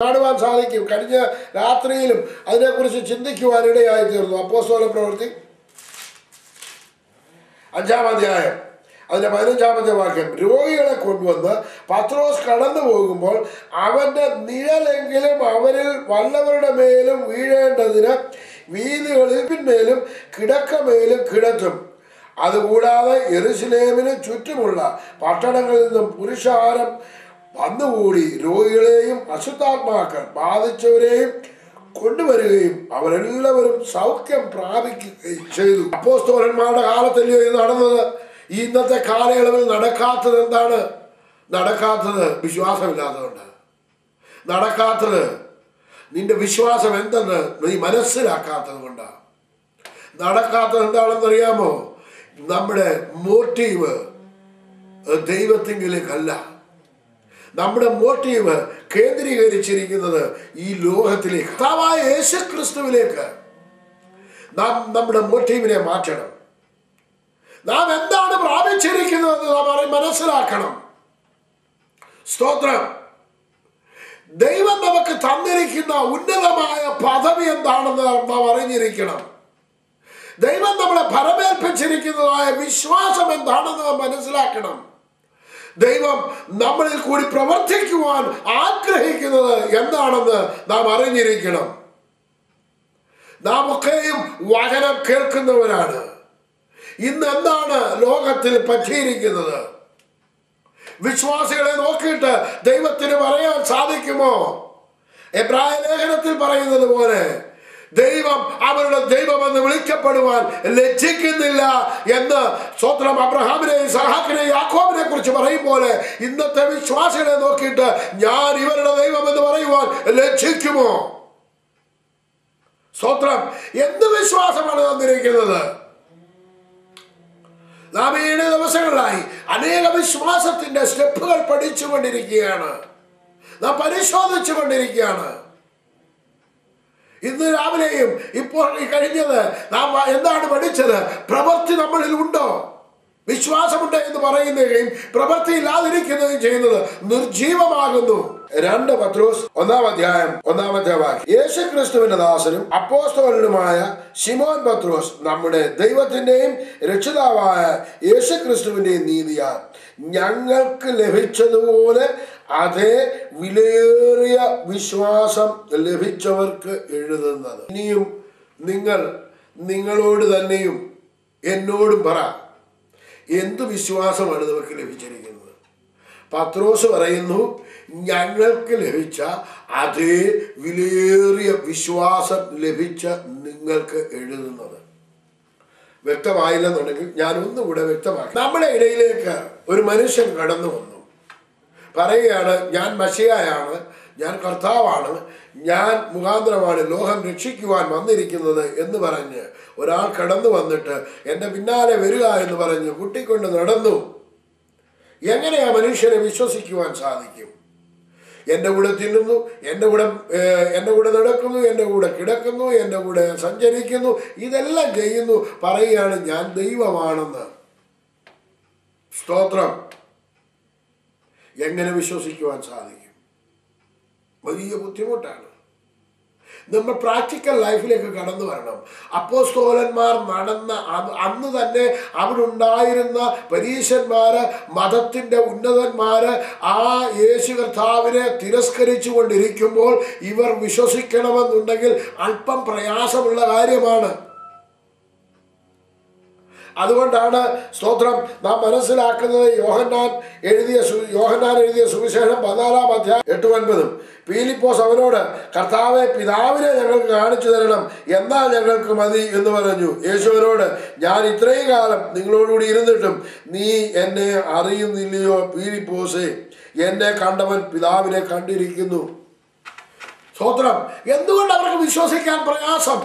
കാണുവാൻ സാധിക്കും. കഴിഞ്ഞ രാത്രിയിലും അതിനെക്കുറിച്ച് ചിന്തിക്കുവാനിടയായി തീർന്നു. അപ്പോസ്തല പ്രവൃത്തി 5-ാം അധ്യായം അതിന്റെ 15-ാമത്തെ വാക്യം. രോഗികളെ കൊണ്ടുവന്ന് പത്രോസ് കടന്നു പോകുമ്പോൾ അവന്റെ നിഴലെങ്കിലും അവരിൽ വല്ലവരുടെ മേലും വീഴേണ്ടതിന് വീഥികളിൽ പിന്മേലും കിടക്കമേലും കിടത്തും. അതുകൂടാതെ യെരൂശലേമിന് ചുറ്റുമുള്ള പട്ടണങ്ങളിൽ നിന്നും പുരുഷാരം വന്നുകൂടി രോഗികളെയും അശുദ്ധാത്മാക്കൾ ബാധിച്ചവരെയും കൊണ്ടുവരികയും അവരെല്ലാവരും സൗഖ്യം പ്രാപിക്കുകയും ചെയ്തു. അപ്പോസ്തലന്മാരുടെ കാലത്തല്ലയോ ഇത് നടന്നത്? ഇന്നത്തെ കാലയളവിൽ നടക്കാത്തത് എന്താണ്? നടക്കാത്തത് വിശ്വാസമില്ലാത്തതുകൊണ്ട്. നടക്കാത്തത് നിന്റെ വിശ്വാസം എന്തെന്ന് നീ മനസ്സിലാക്കാത്തത് കൊണ്ടാണ്. നടക്കാത്തത് എന്താണെന്നറിയാമോ? നമ്മുടെ മോട്ടീവ് ദൈവത്തിങ്കിലേക്കല്ല. നമ്മുടെ മോട്ടീവ് കേന്ദ്രീകരിച്ചിരിക്കുന്നത് ഈ ലോകത്തിലേക്ക്, കർത്താവായ യേശുക്രിസ്തുവിലേക്ക് നാം നമ്മുടെ മോട്ടീവിനെ മാറ്റണം. നാം എന്താണ് പ്രാപിച്ചിരിക്കുന്നതെന്ന് നാം മനസ്സിലാക്കണം. സ്തോത്രം. ദൈവം നമുക്ക് തന്നിരിക്കുന്ന ഉന്നതമായ പദവി എന്താണെന്ന് നാം അറിഞ്ഞിരിക്കണം. ദൈവം നമ്മളെ ഫലമേൽപ്പിച്ചിരിക്കുന്നതായ വിശ്വാസം എന്താണെന്ന് നാം മനസ്സിലാക്കണം. ദൈവം നമ്മളിൽ കൂടി പ്രവർത്തിക്കുവാൻ ആഗ്രഹിക്കുന്നത് എന്താണെന്ന് നാം അറിഞ്ഞിരിക്കണം. നാം ഒക്കെയും വചനം കേൾക്കുന്നവരാണ്. ഇന്ന് എന്താണ് ലോകത്തിൽ പറ്റിയിരിക്കുന്നത്? വിശ്വാസികളെ നോക്കിയിട്ട് ദൈവത്തിന് പറയാൻ സാധിക്കുമോ? എബ്രായ ലേഖനത്തിൽ പറയുന്നത് പോലെ ദൈവം അവരുടെ ദൈവമെന്ന് വിളിക്കപ്പെടുവാൻ ലജ്ജിക്കുന്നില്ല എന്ന് സ്തോത്രം അബ്രഹാമിനെയും ഇസ്ഹാക്കിനെയും യാക്കോബിനെ കുറിച്ച് പറയും പോലെ ഇന്നത്തെ വിശ്വാസികളെ നോക്കിയിട്ട് ഞാൻ ഇവരുടെ ദൈവമെന്ന് പറയുവാൻ ലജ്ജിക്കുമോ? സ്തോത്രം. എന്ത് വിശ്വാസമാണ് തന്നിരിക്കുന്നത്? നാം ഈ ദിവസങ്ങളിലായി അനേക വിശ്വാസത്തിന്റെ സ്റ്റെപ്പുകൾ പഠിച്ചുകൊണ്ടിരിക്കുകയാണ്, നാം പരിശോധിച്ചു കൊണ്ടിരിക്കുകയാണ്. ഇന്ന് രാവിലെയും ഇപ്പോൾ ഈ കഴിഞ്ഞത് നാം എന്താണ് പഠിച്ചത്? പ്രവൃത്തി നമ്മളിൽ ഉണ്ടോ? വിശ്വാസമുണ്ട് എന്ന് പറയുകയും പ്രവൃത്തി ഇല്ലാതിരിക്കുകയും ചെയ്യുന്നത് നിർജീവമാകുന്നു. 2 പത്രോസ് 1-ാം അധ്യായം 1-ാമത്തെ വാക്യം. യേശുക്രിസ്തുവിന്റെ ദാസനും അപ്പോസ്തലനുമായ ശിമോൻ പത്രോസ് നമ്മുടെ ദൈവത്തിന്റെയും രക്ഷിതാവായ യേശുക്രിസ്തുവിന്റെയും നീതിയാൽ ഞങ്ങൾക്ക് ലഭിച്ചതുപോലെ അതേ വിലയേറിയ വിശ്വാസം ലഭിച്ചവർക്ക് എഴുതുന്നത്. ഇനിയും നിങ്ങൾ നിങ്ങളോട് തന്നെയും എന്നോടും പറ, എന്തു വിശ്വാസമാണ് നമുക്ക് ലഭിച്ചിരിക്കുന്നത്? പത്രോസ് പറയുന്നു, ഞങ്ങൾക്ക് ലഭിച്ച അതേ വിലയേറിയ വിശ്വാസം ലഭിച്ച നിങ്ങൾക്ക് എഴുതുന്നത്. വ്യക്തമായില്ലെന്നുണ്ടെങ്കിൽ ഞാൻ ഒന്നുകൂടെ വ്യക്തമാക്കി. നമ്മുടെ ഇടയിലേക്ക് ഒരു മനുഷ്യൻ കടന്നു വന്നു, പറയുകയാണ്, ഞാൻ മശിഹായാണ്, ഞാൻ കർത്താവാണ്, ഞാൻ മുഖാന്തരമാണ് ലോകം രക്ഷിക്കുവാൻ വന്നിരിക്കുന്നത് എന്ന് പറഞ്ഞ് ഒരാൾ കടന്നു വന്നിട്ട് എൻ്റെ പിന്നാലെ വരിക എന്ന് പറഞ്ഞ് കുട്ടിക്കൊണ്ട് നടന്നു. എങ്ങനെയാ മനുഷ്യനെ വിശ്വസിക്കുവാൻ സാധിക്കും? എൻ്റെ കൂടെ തിന്നുന്നു, എൻ്റെ കൂടെ നടക്കുന്നു, എൻ്റെ കൂടെ കിടക്കുന്നു, എൻ്റെ കൂടെ സഞ്ചരിക്കുന്നു, ഇതെല്ലാം ചെയ്യുന്നു, പറയുകയാണ് ഞാൻ ദൈവമാണെന്ന്. സ്തോത്രം. എങ്ങനെ വിശ്വസിക്കുവാൻ സാധിക്കും? വലിയ ബുദ്ധിമുട്ടാണ്. നമ്മൾ പ്രാക്ടിക്കൽ ലൈഫിലേക്ക് കടന്നു വരണം. അപ്പോസ്തലന്മാർ നടന്ന അന്ന് തന്നെ അവിടെ ഉണ്ടായിരുന്ന പരീശന്മാര്, മതത്തിന്റെ ഉന്നതന്മാര് ആ യേശു കർത്താവിനെ തിരസ്കരിച്ചു കൊണ്ടിരിക്കുമ്പോൾ ഇവർ വിശ്വസിക്കണമെന്നുണ്ടെങ്കിൽ അല്പം പ്രയാസമുള്ള കാര്യമാണ്. അതുകൊണ്ടാണ് സ്തോത്രം നാം മനസ്സിലാക്കുന്നത്. യോഹന്നാൻ എഴുതിയ സുവിശേഷം 14-ാം അധ്യായം 8-9. പീലിപ്പോസ് അവനോട്, കർത്താവെ, പിതാവിനെ ഞങ്ങൾക്ക് കാണിച്ചു തരണം, എന്നാൽ ഞങ്ങൾക്ക് മതി എന്ന് പറഞ്ഞു. യേശുവിനോട്, ഞാൻ ഇത്രയും കാലം നിങ്ങളോടുകൂടി ഇരുന്നിട്ടും നീ എന്നെ അറിയുന്നില്ലയോ പീലിപ്പോസേ? എന്നെ കണ്ടവൻ പിതാവിനെ കണ്ടിരിക്കുന്നു. സ്തോത്രം. എന്തുകൊണ്ട് അവർക്ക് വിശ്വസിക്കാൻ പ്രയാസം?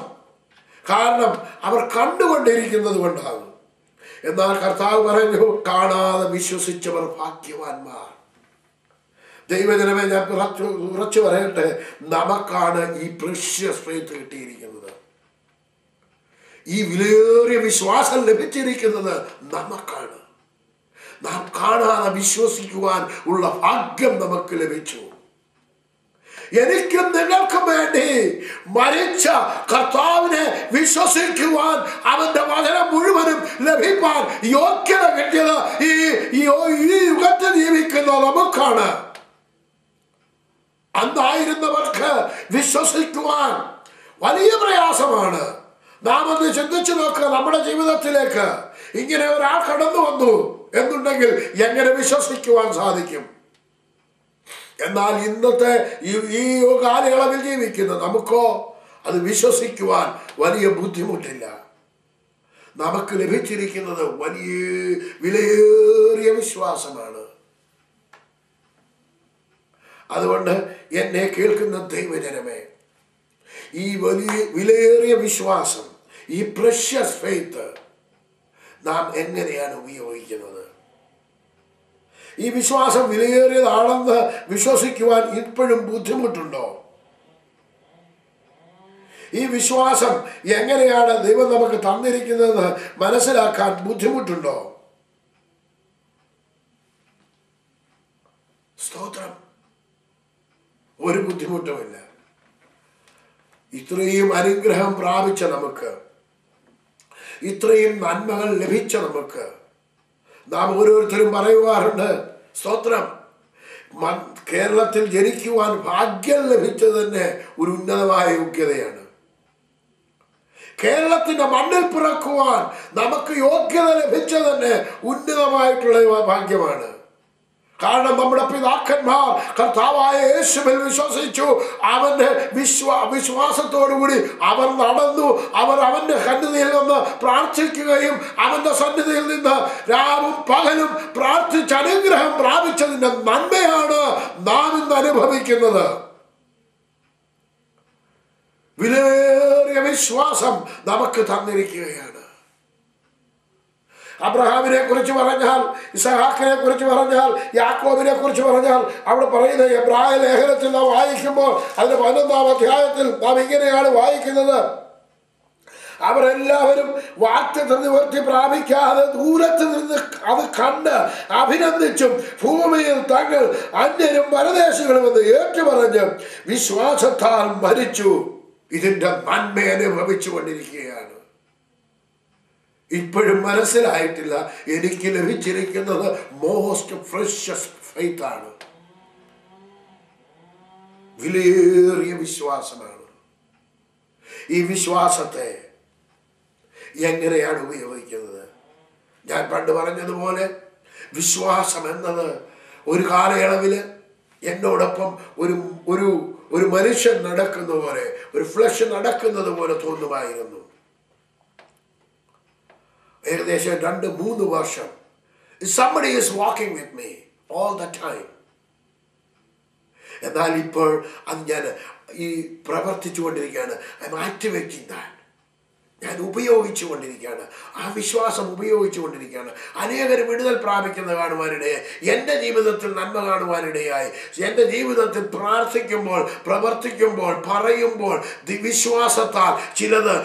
കാരണം അവർ കണ്ടുകൊണ്ടിരിക്കുന്നത് കൊണ്ടാകും. എന്നാൽ കർത്താവ് പറഞ്ഞു, കാണാതെ വിശ്വസിച്ചവർ ഭാഗ്യവാന്മാർ. ദൈവജനമേ, ഞാൻ ഉറച്ചു പറയട്ടെ, നമുക്കാണ് ഈ പ്രഷ്യസ് ഫെയ്ത്ത് കിട്ടിയിരിക്കുന്നത്. ഈ വിലയേറിയ വിശ്വാസം ലഭിച്ചിരിക്കുന്നത് നമുക്കാണ്. നാം കാണാതെ വിശ്വസിക്കുവാൻ ഉള്ള ഭാഗ്യം നമുക്ക് ലഭിച്ചു. എനിക്കും നിങ്ങൾക്കും വേണ്ടി മരിച്ച കർത്താവിനെ വിശ്വസിക്കുവാൻ, അവന്റെ വചനം മുഴുവനും ലഭിക്കാൻ യോഗ്യത കിട്ടിയത് ഈ യുഗത്തിൽ ജീവിക്കുന്ന നമുക്കാണ്. അന്നായിരുന്നവർക്ക് വിശ്വസിക്കുവാൻ വലിയ പ്രയാസമാണ്. നാം ഒന്ന് ചിന്തിച്ചു നോക്കുക, നമ്മുടെ ജീവിതത്തിലേക്ക് ഇങ്ങനെ ഒരാൾ കടന്നു വന്നു എന്നുണ്ടെങ്കിൽ എങ്ങനെ വിശ്വസിക്കുവാൻ സാധിക്കും? എന്നാൽ ഇന്നത്തെ ഈ കാലയളവിൽ ജീവിക്കുന്ന നമുക്കോ അത് വിശ്വസിക്കുവാൻ വലിയ ബുദ്ധിമുട്ടില്ല. നമുക്ക് ലഭിച്ചിരിക്കുന്നത് വലിയ വിലയേറിയ വിശ്വാസമാണ്. അതുകൊണ്ട് എന്നെ കേൾക്കുന്ന ദൈവജനമേ, ഈ വലിയ വിലയേറിയ വിശ്വാസം, ഈ പ്രഷ്യസ് ഫെയ്ത്ത് നാം എങ്ങനെയാണ് ഉപയോഗിക്കുന്നത്? ഈ വിശ്വാസം വിലയേറിയതാണെന്ന് വിശ്വസിക്കുവാൻ ഇപ്പോഴും ബുദ്ധിമുട്ടുണ്ടോ? ഈ വിശ്വാസം എങ്ങനെയാണ് ദൈവം നമുക്ക് തന്നിരിക്കുന്നതെന്ന് മനസ്സിലാക്കാൻ ബുദ്ധിമുട്ടുണ്ടോ? സ്തോത്രം. ഒരു ബുദ്ധിമുട്ടുമില്ല. ഇത്രയും അനുഗ്രഹം പ്രാപിച്ച നമുക്ക്, ഇത്രയും നന്മകൾ ലഭിച്ച നമുക്ക്, നാം ഓരോരുത്തരും പറയുവാറുണ്ട്, സ്തോത്രം, കേരളത്തിൽ ജനിക്കുവാൻ ഭാഗ്യം ലഭിച്ചത് തന്നെ ഒരു ഉന്നതമായ യോഗ്യതയാണ്. കേരളത്തിന്റെ മണ്ണിൽ പിറക്കുവാൻ നമുക്ക് യോഗ്യത ലഭിച്ചത് തന്നെ ഉന്നതമായിട്ടുള്ള ഭാഗ്യമാണ്. കാരണം നമ്മുടെ പിതാക്കന്മാർ കർത്താവായ യേശുവിൽ വിശ്വസിച്ചു. അവന്റെ വിശ്വാസത്തോടുകൂടി അവർ നടന്നു. അവർ അവന്റെ സന്നിധിയിൽ നിന്ന് പ്രാർത്ഥിക്കുകയും അവന്റെ സന്നിധിയിൽ നിന്ന് രാവും പകലും പ്രാർത്ഥിച്ച് അനുഗ്രഹം പ്രാപിച്ചതിന്റെ നന്മയാണ് നാം ഇന്ന് അനുഭവിക്കുന്നത്. വിലയേറിയ വിശ്വാസം നമുക്ക് തന്നിരിക്കുകയാണ്. അബ്രഹാമിനെ കുറിച്ച് പറഞ്ഞാൽ, ഇസഹാക്കിനെ കുറിച്ച് പറഞ്ഞാൽ, യാക്കോബിനെ കുറിച്ച് പറഞ്ഞാൽ, അവിടെ പറയുന്ന എബ്രായ ലേഖനത്തിൽ നാം വായിക്കുമ്പോൾ അതിന്റെ 11-ാം അധ്യായത്തിൽ നാം ഇങ്ങനെയാണ് വായിക്കുന്നത്: അവരെല്ലാവരും വാഗ്ദത്ത നിവൃത്തി പ്രാപിക്കാതെ ദൂരത്ത് നിന്ന് അത് കണ്ട് അഭിനന്ദിച്ചും ഭൂമിയിൽ തങ്ങൾ അന്യരും പരദേശികളും എന്ന് ഏറ്റുപറഞ്ഞ് വിശ്വാസത്താൽ മരിച്ചു. ഇതിന്റെ നന്മ അനുഭവിച്ചു കൊണ്ടിരിക്കുകയാണ്. ഇപ്പോഴും മനസ്സിലായിട്ടില്ല, എനിക്ക് ലഭിച്ചിരിക്കുന്നത് മോസ്റ്റ് പ്രഷ്യസ് ഫെയ്ത്ത് ആണ്, വിലയേറിയ വിശ്വാസമാണ്. ഈ വിശ്വാസത്തെ എങ്ങനെയാണ് ഉപയോഗിക്കുന്നത്? ഞാൻ പണ്ട് പറഞ്ഞതുപോലെ, വിശ്വാസം എന്നത് ഒരു കാലയളവിൽ എന്നോടൊപ്പം ഒരു മനുഷ്യൻ നടക്കുന്ന പോലെ, ഒരു ഫ്ലഷ് നടക്കുന്നത് പോലെ തോന്നുമായിരുന്നു. ഏകദേശം 2-3 വർഷം somebody is walking with me all the time. എന്നാൽ ഇപ്പോൾ അത് ഞാൻ ഈ പ്രവർത്തിച്ചു കൊണ്ടിരിക്കുകയാണ്. I M activating that. ഞാൻ ഉപയോഗിച്ചു കൊണ്ടിരിക്കുകയാണ്. ആ വിശ്വാസം ഉപയോഗിച്ചു കൊണ്ടിരിക്കുകയാണ്. അനേകരും വിടുതൽ പ്രാപിക്കുന്ന കാണുവാനിടയായി, എൻ്റെ ജീവിതത്തിൽ നന്മ കാണുവാനിടയായി, എൻ്റെ ജീവിതത്തിൽ പ്രാർത്ഥിക്കുമ്പോൾ, പ്രവർത്തിക്കുമ്പോൾ, പറയുമ്പോൾ വിശ്വാസത്താൽ ചിലത്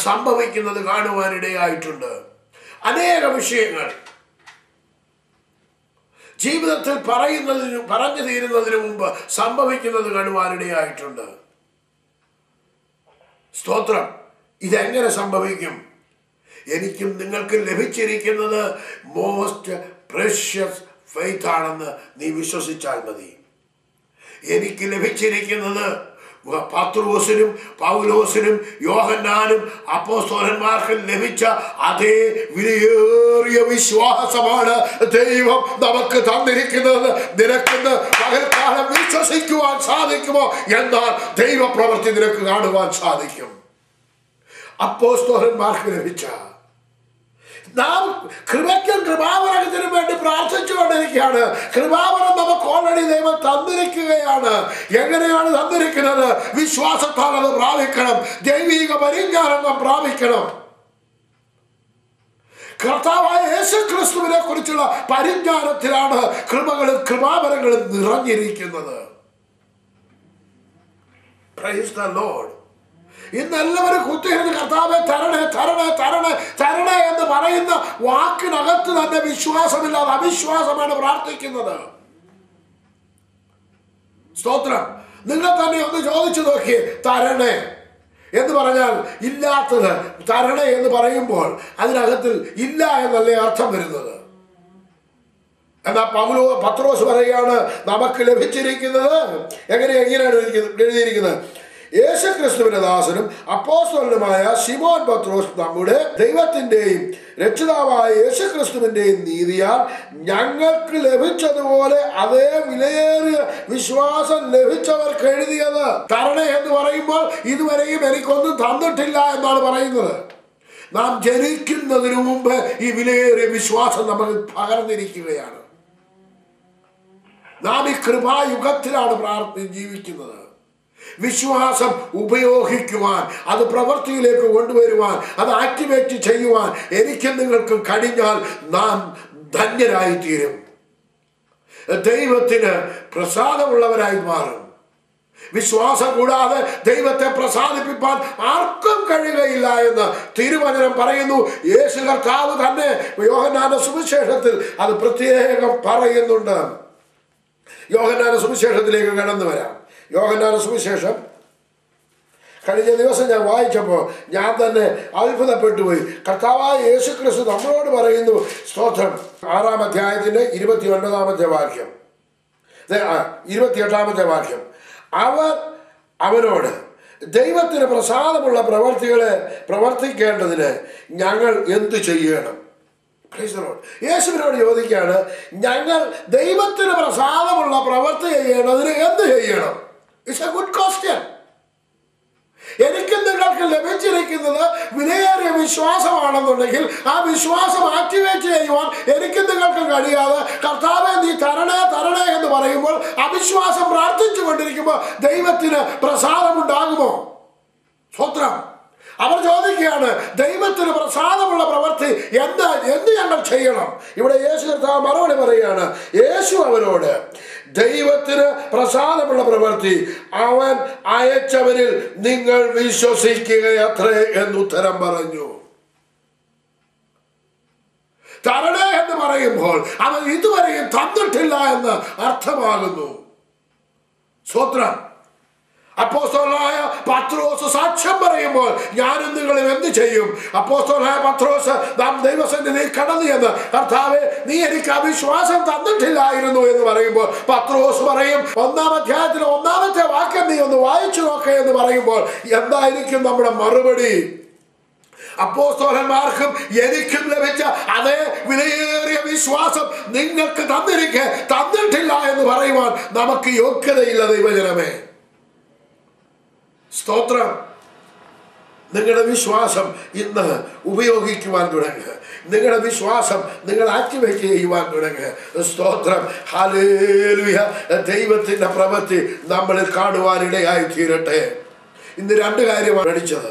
സംഭവിക്കുന്നത് കാണുവാനിടയായിട്ടുണ്ട്. അനേക വിഷയങ്ങൾ ജീവിതത്തിൽ പറഞ്ഞു തീരുന്നതിന് മുമ്പ് സംഭവിക്കുന്നത് കാണുവാനിടയായിട്ടുണ്ട്. സ്തോത്രം. ഇതെങ്ങനെ സംഭവിക്കും? എനിക്കും നിങ്ങൾക്കും ലഭിച്ചിരിക്കുന്നത് മോസ്റ്റ് പ്രഷ്യസ് ഫെയ്ത്ത് ആണെന്ന് നീ വിശ്വസിച്ചാൽ മതി. എനിക്ക് ലഭിച്ചിരിക്കുന്നത് പത്രോസിനും പൗലോസിനും യോഹന്നാനും അപ്പോസ്തലന്മാർക്കും ലഭിച്ച അതേ വിലയേറിയ വിശ്വാസമാണ് ദൈവം നമുക്ക് തന്നിരിക്കുന്നത്. നിനക്കിന്ന് പകൽക്കാലം വിശ്വസിക്കുവാൻ സാധിക്കുമോ? എന്നാൽ ദൈവപ്രവൃത്തി നിനക്ക് കാണുവാൻ സാധിക്കും. അപ്പോസ്തലന്മാർക്ക് ലഭിച്ച, നാം കൃപയ്ക്കും കൃപാവരത്തിനും വേണ്ടി പ്രാർത്ഥിച്ചുകൊണ്ടിരിക്കുകയാണ്. കൃപാവരം നമുക്ക് ഓൾറെഡി ദൈവം തന്നിരിക്കുകയാണ്. എങ്ങനെയാണ് തന്നിരിക്കുന്നത്? വിശ്വാസത്താൽ അത് പ്രാപിക്കണം. ദൈവിക പരിജ്ഞാനം നാം പ്രാപിക്കണം. കർത്താവായ യേശുക്രിസ്തുവിനെ കുറിച്ചുള്ള പരിജ്ഞാനത്തിലാണ് കൃപകളും കൃപാവരങ്ങളും നിറഞ്ഞിരിക്കുന്നത്. Praise the Lord. ഇന്നെല്ലാവരും കുത്തിയിരുന്ന് കർത്താവെ തരണേ തരണേ തരണേ തരണേ എന്ന് പറയുന്ന വാക്കിനകത്ത് തന്നെ വിശ്വാസമില്ലാതെ അവിശ്വാസമാണ് പ്രാർത്ഥിക്കുന്നത്. സ്തോത്രം. നിങ്ങൾ തന്നെ ഒന്ന് ചോദിച്ചു നോക്കി. തരണേ എന്ന് പറഞ്ഞാൽ ഇല്ലാത്തത് തരണേ എന്ന് പറയുമ്പോൾ അതിനകത്തിൽ ഇല്ല എന്നല്ലേ അർത്ഥം വരുന്നത്. എന്നാൽ പത്രോസ് പറയുകയാണ് നമുക്ക് ലഭിച്ചിരിക്കുന്നത് എങ്ങനെയാണ് എഴുതിയിരിക്കുന്നത്? യേശുക്രിസ്തുവിന്റെ ദാസനും അപ്പോസ്തലനുമായ ശിമോൻ പത്രോസ് നമ്മുടെ ദൈവത്തിന്റെയും രക്ഷിതാവായ യേശുക്രിസ്തുവിന്റെയും നീതിയാൽ ഞങ്ങൾക്ക് ലഭിച്ചതുപോലെ അതേ വിലയേറിയ വിശ്വാസം ലഭിച്ചവർക്ക് എഴുതിയത്. തരണേ എന്ന് പറയുമ്പോൾ ഇതുവരെയും എനിക്കൊന്നും തന്നിട്ടില്ല എന്നാണ് പറയുന്നത്. നാം ജനിക്കുന്നതിന് മുമ്പ് ഈ വിലയേറിയ വിശ്വാസം നമ്മൾ പകർന്നിരിക്കുകയാണ്. നാം ഈ കൃപായുഗത്തിലാണ് ജീവിക്കുന്നത്. വിശ്വാസം ഉപയോഗിക്കുവാൻ, അത് പ്രവൃത്തിയിലേക്ക് കൊണ്ടുവരുവാൻ, അത് ആക്ടിവേറ്റ് ചെയ്യുവാൻ എനിക്ക് നിങ്ങൾക്ക് കഴിഞ്ഞാൽ നാം ധന്യരായിത്തീരും. ദൈവത്തിന് പ്രസാദമുള്ളവരായി മാറും. വിശ്വാസം കൂടാതെ ദൈവത്തെ പ്രസാദിപ്പിക്കാൻ ആർക്കും കഴിയുകയില്ല എന്ന് തിരുവചനം പറയുന്നു. യേശു കർത്താവ് തന്നെ യോഹന്നാന്റെ സുവിശേഷത്തിൽ അത് പ്രത്യേകം പറയുന്നുണ്ട്. യോഹന്നാന്റെ സുവിശേഷത്തിലേക്ക് കടന്നു വരാം. യോഹന്നാന്റെ സുവിശേഷം കഴിഞ്ഞ ദിവസം ഞാൻ വായിച്ചപ്പോൾ ഞാൻ തന്നെ അത്ഭുതപ്പെട്ടു പോയി. കർത്താവായ യേശുക്രിസ്തു നമ്മളോട് പറയുന്നു, സ്തോത്രം, 6-ാം അധ്യായത്തിന്റെ 29-ാമത്തെ വാക്യം, 28-ാമത്തെ വാക്യം, അവർ അവനോട് ദൈവത്തിന് പ്രസാദമുള്ള പ്രവർത്തികളെ പ്രവർത്തിക്കേണ്ടതിന് ഞങ്ങൾ എന്തു ചെയ്യണം? യേശുവിനോട് ചോദിക്കുകയാണ്, ഞങ്ങൾ ദൈവത്തിന് പ്രസാദമുള്ള പ്രവർത്തി ചെയ്യേണ്ടതിന് എന്ത് ചെയ്യണം? It's A good question. എനിക്കും നിങ്ങൾക്ക് ലഭിച്ചിരിക്കുന്നത് വിലയേറിയ വിശ്വാസമാണെന്നുണ്ടെങ്കിൽ ആ വിശ്വാസം ആക്ടിവേറ്റ് ചെയ്യുവാൻ എനിക്കും നിങ്ങൾക്ക് കഴിയാതെ കർത്താവേ നീ തരണേ തരണേ എന്ന് പറയുമ്പോൾ അവിശ്വാസം പ്രാർത്ഥിച്ചു കൊണ്ടിരിക്കുമ്പോൾ ദൈവത്തിന് പ്രസാദമുണ്ടാകുമോ? സ്തോത്രം. അവർ ചോദിക്കുകയാണ്, ദൈവത്തിന് പ്രസാദമുള്ള പ്രവൃത്തി എന്ത് ഞങ്ങൾ ചെയ്യണം? ഇവിടെ യേശു കർത്താവ് മറുപടി പറയുകയാണ്. യേശു അവരോട് ദൈവത്തിന് പ്രസാദമുള്ള പ്രവൃത്തി അവൻ അയച്ചവരിൽ നിങ്ങൾ വിശ്വസിക്കുകയത്രേ എന്നുത്തരം പറഞ്ഞു. തരണേ എന്ന് പറയുമ്പോൾ അവൻ ഇതുവരെയും തന്നിട്ടില്ല എന്ന് അർത്ഥമാകുന്നു. സ്തോത്രം. അപ്പോസ്തലനായ പത്രോസ് സാക്ഷ്യം പറയുമ്പോൾ ഞാനും നിങ്ങളും എന്ത് ചെയ്യും? അപ്പോസ്തലനായ പത്രോസ് നാം ദൈവസന്നിധിയിൽ കടന്നു എന്ന്, കർത്താവേ നീ എനിക്ക് അവിശ്വാസം തന്നിട്ടില്ലായിരുന്നു എന്ന് പറയുമ്പോൾ പത്രോസ് പറയും, 1-ാം അധ്യായത്തിലെ 1-ാമത്തെ വാക്യം നീ ഒന്ന് വായിച്ചു നോക്കേ എന്ന് പറയുമ്പോൾ എന്തായിരിക്കും നമ്മുടെ മറുപടി? അപ്പോസ്തലന്മാർക്കും എനിക്കും ലഭിച്ച അതേ വിലയേറിയ വിശ്വാസം നിങ്ങൾക്ക് തന്നിട്ടില്ല എന്ന് പറയുവാൻ നമുക്ക് യോഗ്യതയില്ല. ദൈവജനമേ, സ്തോത്രം. നിങ്ങളുടെ വിശ്വാസം ഇന്ന് ഉപയോഗിക്കുവാൻ തുടങ്ങുക. നിങ്ങളുടെ വിശ്വാസം നിങ്ങൾ ആക്ടിവേറ്റ് ചെയ്യുവാൻ തുടങ്ങുക. സ്തോത്രം. ഹല്ലേലൂയ. ദൈവത്തിന്റെ പ്രവൃത്തി നമ്മളിൽ കാണുവാനിടയായി തീരട്ടെ. ഇന്ന് 2 കാര്യമാണ് പഠിച്ചത്.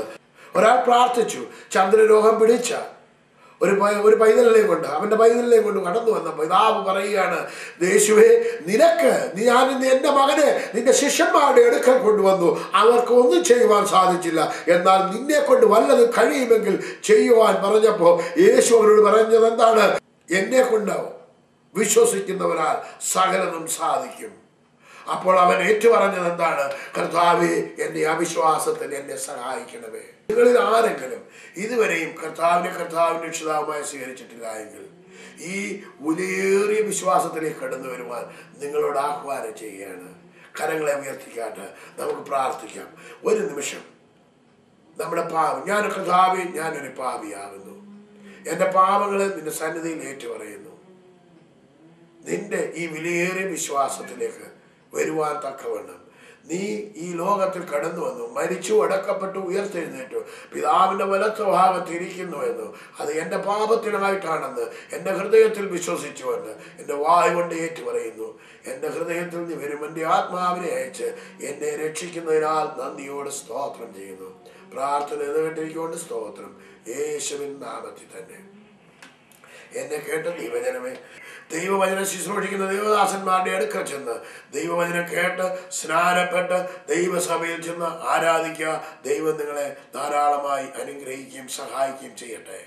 ഒരാൾ പ്രാർത്ഥിച്ചു, ചന്ദ്രരോഗം പിടിച്ച ഒരു പൈതലിനെ കൊണ്ട്, അവന്റെ പൈതലിനെ കൊണ്ട് കടന്നു വന്നപ്പോൾ പിതാവ് പറയുകയാണ്, യേശുവേ ഞാൻ എൻ്റെ മകനെ നിന്റെ ശിഷ്യന്മാരുടെ അടുക്കൽ കൊണ്ടുവന്നു, അവർക്ക് ഒന്നും ചെയ്യുവാൻ സാധിച്ചില്ല, എന്നാൽ നിന്നെ കൊണ്ട് വല്ലത് കഴിയുമെങ്കിൽ ചെയ്യുവാൻ പറഞ്ഞപ്പോൾ യേശു അവരോട് പറഞ്ഞത് എന്താണ്? എന്നെ കൊണ്ടാവും വിശ്വസിക്കുന്നവരാൽ സകലതും സാധിക്കും. അപ്പോൾ അവൻ ഏറ്റുപറഞ്ഞത് എന്താണ്? കർത്താവേ, എൻ്റെ അവിശ്വാസത്തിൽ എന്നെ സഹായിക്കണമേ. നിങ്ങളിൽ ആരെങ്കിലും ഇതുവരെയും കർത്താവിന്റെ രക്ഷിതാവുമായി സ്വീകരിച്ചിട്ടില്ല എങ്കിൽ ഈ വിലയേറിയ വിശ്വാസത്തിലേക്ക് കടന്നു വരുവാൻ നിങ്ങളോട് ആഹ്വാനം ചെയ്യുകയാണ്. കരങ്ങളെ ഉയർത്തിക്കാട്ട് നമുക്ക് പ്രാർത്ഥിക്കാം. ഒരു നിമിഷം നമ്മുടെ പാപം, കർത്താവേ ഞാനൊരു പാപിയാകുന്നു, എൻ്റെ പാപങ്ങളെ നിന്റെ സന്നിധിയിൽ ഏറ്റുപറയുന്നു. നിന്റെ ഈ വിലയേറിയ വിശ്വാസത്തിലേക്ക് വരുവാൻ തക്കവണ്ണം നീ ഈ ലോകത്തിൽ കടന്നു വന്നു, മരിച്ചു, അടക്കപ്പെട്ടു, ഉയർത്തെഴുന്നേറ്റു, പിതാവിന്റെ വലത്ത് ഭാഗത്ത് ഇരിക്കുന്നുവെന്നു, അത് എൻ്റെ പാപത്തിനായിട്ടാണെന്ന് എൻ്റെ ഹൃദയത്തിൽ വിശ്വസിച്ചുവെന്ന് എൻ്റെ വായ് കൊണ്ട് ഏറ്റുപറയുന്നു. എൻ്റെ ഹൃദയത്തിൽ നീ വരും എൻ്റെ ആത്മാവിനെ അയച്ച് എന്നെ രക്ഷിക്കുന്നതിനാൽ നന്ദിയോട് സ്തോത്രം ചെയ്യുന്നു. പ്രാർത്ഥന കേട്ടിരിക്കൊണ്ട് സ്തോത്രം. യേശുവിൻ നാമത്തിൽ തന്നെ. എന്നെ കേട്ട ദൈവജനമേ, ദൈവവചനം ശുശ്രൂഷിക്കുന്ന ദൈവദാസന്മാരുടെ അടുക്കൽ ചെന്ന് ദൈവവചനം കേട്ട് സ്നാനപ്പെട്ട് ദൈവസഭയിൽ ചെന്ന് ആരാധിക്കുക. ദൈവം നിങ്ങളെ ധാരാളമായി അനുഗ്രഹിക്കുകയും സഹായിക്കുകയും ചെയ്യട്ടെ.